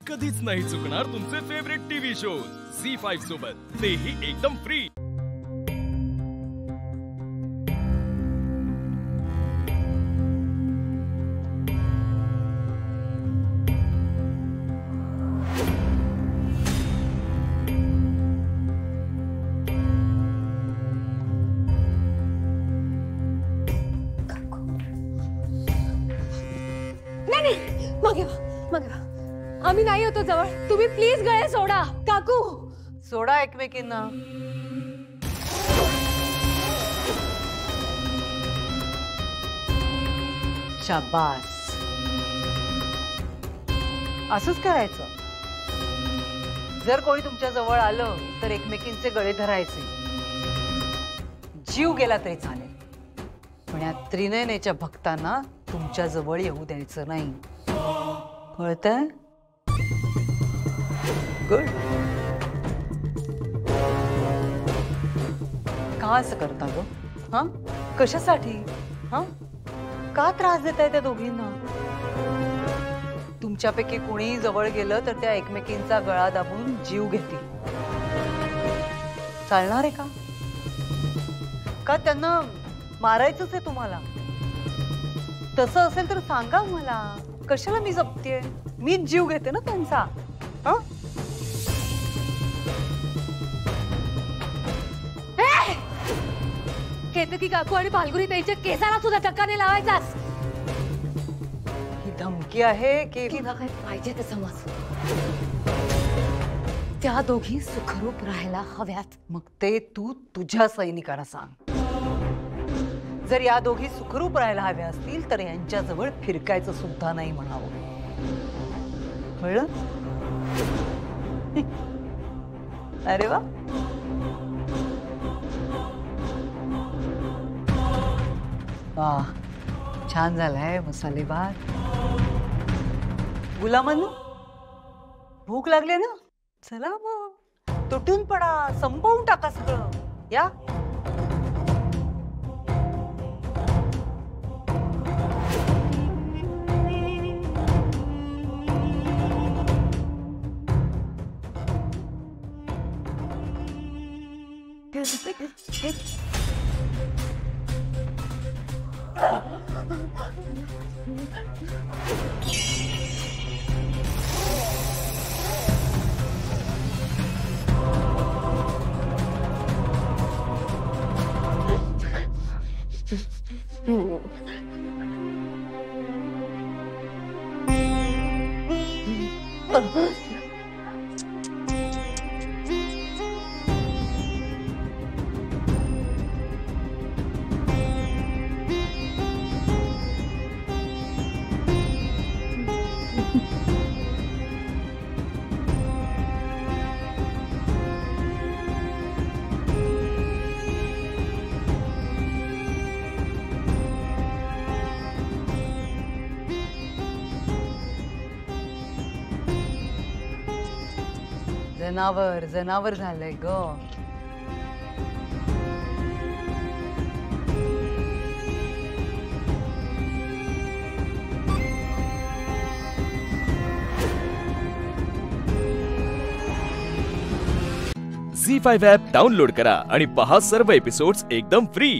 कधीच नाही चुकणार तुमचे फेवरेट टीव्ही शोज झी5 सोबत, तेही एकदम फ्री। नाही मागे मागे आम्ही नाही होतो जवळ, तुम्ही प्लीज गळे सोडा। काकू सोडा एकमेकींना। शाबास, असंच करायचं। जर कोणी तुमच्या जवळ आलं तर एकमेकींचे गळे धरायचे, जीव गेला तरी चालेल, पण या त्रिनयनेच्या भक्तांना तुमच्या जवळ येऊ द्यायचं नाही, कळतंय? गुड। का असं करता गो? हा, कशासाठी? हा, का त्रास देताय त्या दोघींना? तुमच्यापैकी कोणीही जवळ गेलं तर त्या एकमेकींचा गळा दाबून जीव घेतील, चालणार आहे का? का त्यांना मारायचंच आहे तुम्हाला? तसं असेल तर सांगा मला, कशाला मी जपतेय? मीच जीव घेते ना त्यांचा। हा, केतकी काकू आणि फाल्गुनी ताईच्या केसाला सुद्धा धक्का नाही लावायचास। ही धमकी आहे की किंवा काय पाहिजे ते समज। त्या दोघी सुखरूप राहायला हव्यात। मग ते तू तुझ्या सैनिकांना सांग। जर या दोघी सुखरूप राहायला हव्या असतील तर यांच्याजवळ फिरकायचं सुद्धा नाही म्हणावं, कळलं? अरे वा, वाह, छान झालाय मसाले भात। गुलामांनो, भूक लागले ना? चला मग तुटून पडा, संपवून टाका सगळं, या। जनावर जनावर झालंय ग। झी5 ॲप डाउनलोड करा आणि पहा सर्व एपिसोड्स एकदम फ्री।